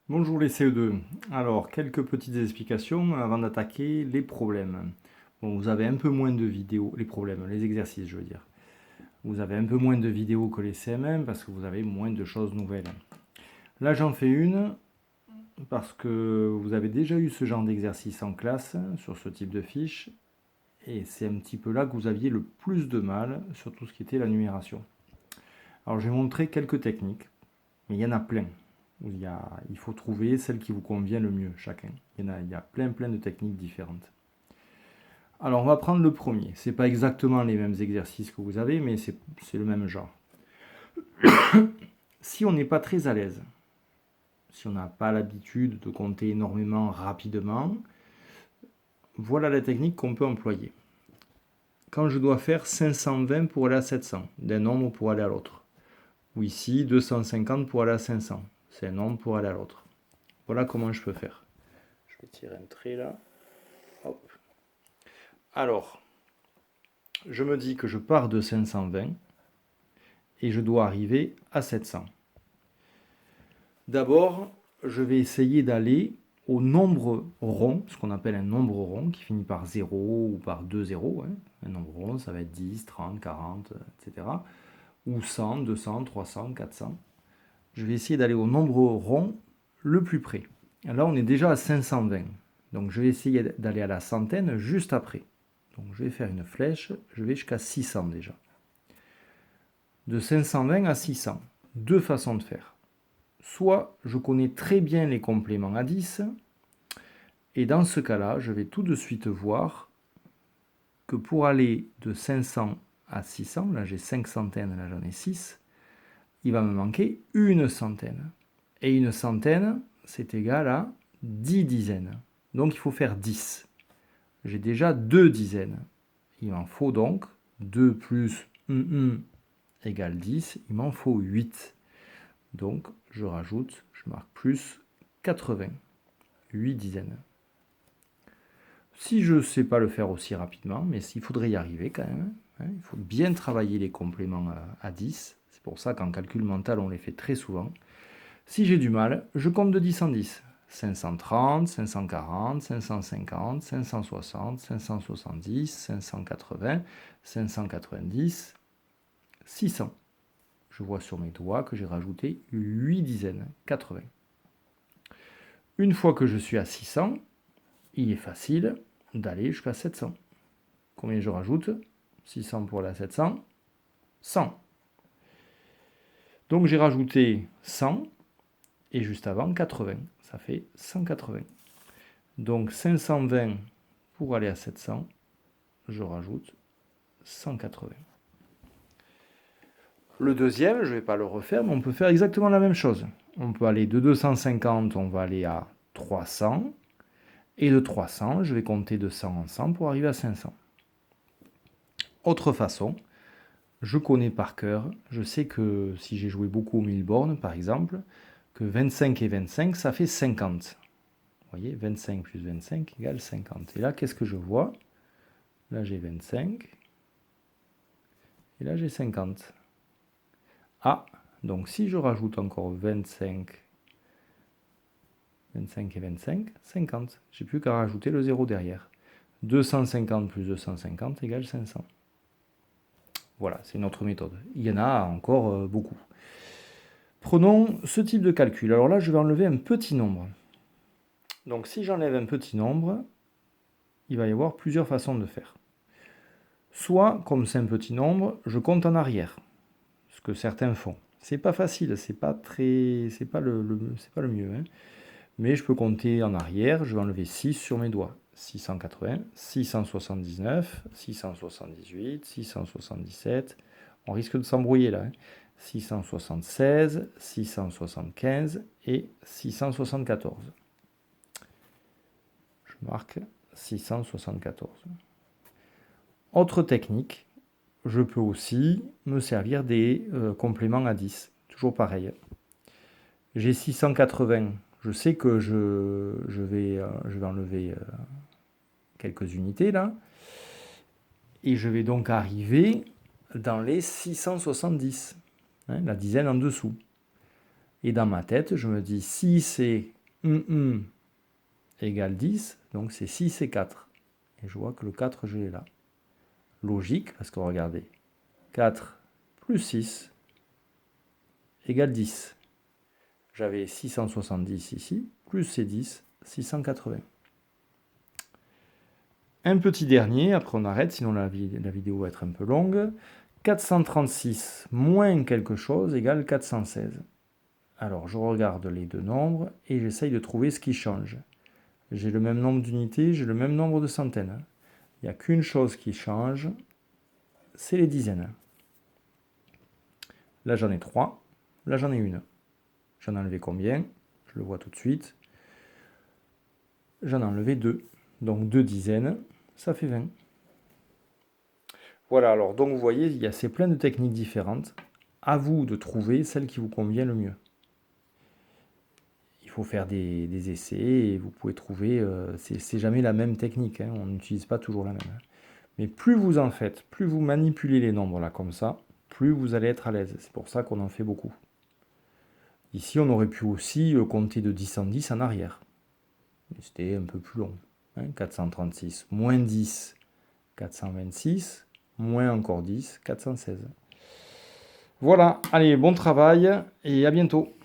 Bonjour les CE2. Alors, quelques petites explications avant d'attaquer les problèmes. Bon, vous avez un peu moins de vidéos, les problèmes, les exercices, je veux dire. Vous avez un peu moins de vidéos que les CMM parce que vous avez moins de choses nouvelles. Là, j'en fais une parce que vous avez déjà eu ce genre d'exercice en classe sur ce type de fiche et c'est un petit peu là que vous aviez le plus de mal sur tout ce qui était la numération. Alors, je vais montrer quelques techniques, mais il y en a plein. Il faut trouver celle qui vous convient le mieux, chacun. Il y a plein de techniques différentes. Alors, on va prendre le premier. Ce n'est pas exactement les mêmes exercices que vous avez, mais c'est le même genre. Si on n'est pas très à l'aise, si on n'a pas l'habitude de compter énormément rapidement, voilà la technique qu'on peut employer. Quand je dois faire 520 pour aller à 700, d'un nombre pour aller à l'autre. Ou ici, 250 pour aller à 500, c'est un nombre pour aller à l'autre. Voilà comment je peux faire. Je vais tirer un trait là. Hop. Alors, je me dis que je pars de 520 et je dois arriver à 700. D'abord, je vais essayer d'aller au nombre rond, ce qu'on appelle un nombre rond, qui finit par 0 ou par 2 zéros. Un nombre rond, ça va être 10, 30, 40, etc. Ou 100, 200, 300, 400. Je vais essayer d'aller au nombre rond le plus près. Là, on est déjà à 520. Donc, je vais essayer d'aller à la centaine juste après. Donc, je vais faire une flèche. Je vais jusqu'à 600 déjà. De 520 à 600. Deux façons de faire. Soit je connais très bien les compléments à 10. Et dans ce cas-là, je vais tout de suite voir que pour aller de 500 à 600, là j'ai 5 centaines, là j'en ai 6, il va me manquer une centaine. Et une centaine, c'est égal à 10 dizaines. Donc il faut faire 10. J'ai déjà 2 dizaines. Il m'en faut donc 2 plus 1 égale 10. Il m'en faut 8. Donc je rajoute, je marque plus 80. 8 dizaines. Si je ne sais pas le faire aussi rapidement, mais il faudrait y arriver quand même. Il faut bien travailler les compléments à 10. C'est pour ça qu'en calcul mental, on les fait très souvent. Si j'ai du mal, je compte de 10 en 10. 530, 540, 550, 560, 570, 580, 590, 600. Je vois sur mes doigts que j'ai rajouté 8 dizaines, 80. Une fois que je suis à 600, il est facile d'aller jusqu'à 700. Combien je rajoute? 600 pour aller à 700, 100. Donc j'ai rajouté 100 et juste avant 80. Ça fait 180. Donc 520 pour aller à 700, je rajoute 180. Le deuxième, je ne vais pas le refaire, mais on peut faire exactement la même chose. On peut aller de 250, on va aller à 300. Et de 300, je vais compter de 100 en 100 pour arriver à 500. Autre façon, je connais par cœur, je sais que si j'ai joué beaucoup aux 1000 bornes, par exemple, que 25 et 25, ça fait 50. Vous voyez, 25 plus 25 égale 50. Et là, qu'est-ce que je vois? Là, j'ai 25. Et là, j'ai 50. Ah, donc si je rajoute encore 25 et 25, 50. J'ai plus qu'à rajouter le 0 derrière. 250 plus 250 égale 500. Voilà, c'est une autre méthode. Il y en a encore beaucoup. Prenons ce type de calcul. Alors là, je vais enlever un petit nombre. Donc si j'enlève un petit nombre, il va y avoir plusieurs façons de faire. Soit, comme c'est un petit nombre, je compte en arrière, ce que certains font. C'est pas facile, c'est pas le mieux. Mais je peux compter en arrière, je vais enlever 6 sur mes doigts. 680, 679, 678, 677. On risque de s'embrouiller là. 676, 675 et 674. Je marque 674. Autre technique, je peux aussi me servir des compléments à 10. Toujours pareil. J'ai 680. Je sais que je vais enlever quelques unités là. Et je vais donc arriver dans les 670. La dizaine en dessous. Et dans ma tête, je me dis, si c'est égale 10, donc c'est 6 et 4. Et je vois que le 4, je l'ai là. Logique, parce que regardez, 4 plus 6 égale 10. J'avais 670 ici, plus ces 10, 680. Un petit dernier, après on arrête, sinon la vidéo va être un peu longue. 436 moins quelque chose égale 416. Alors je regarde les deux nombres et j'essaye de trouver ce qui change. J'ai le même nombre d'unités, j'ai le même nombre de centaines. Il n'y a qu'une chose qui change, c'est les dizaines. Là j'en ai 3, là j'en ai une. J'en ai enlevé combien? Je le vois tout de suite. J'en ai enlevé 2. Donc 2 dizaines, ça fait 20. Voilà, alors donc vous voyez, il y a ces plein de techniques différentes. À vous de trouver celle qui vous convient le mieux. Il faut faire des essais et vous pouvez trouver, c'est jamais la même technique, hein, on n'utilise pas toujours la même. Mais plus vous en faites, plus vous manipulez les nombres là comme ça, plus vous allez être à l'aise. C'est pour ça qu'on en fait beaucoup. Ici, on aurait pu aussi compter de 10 en 10 en arrière. C'était un peu plus long. 436 moins 10, 426, moins encore 10, 416. Voilà, allez, bon travail et à bientôt.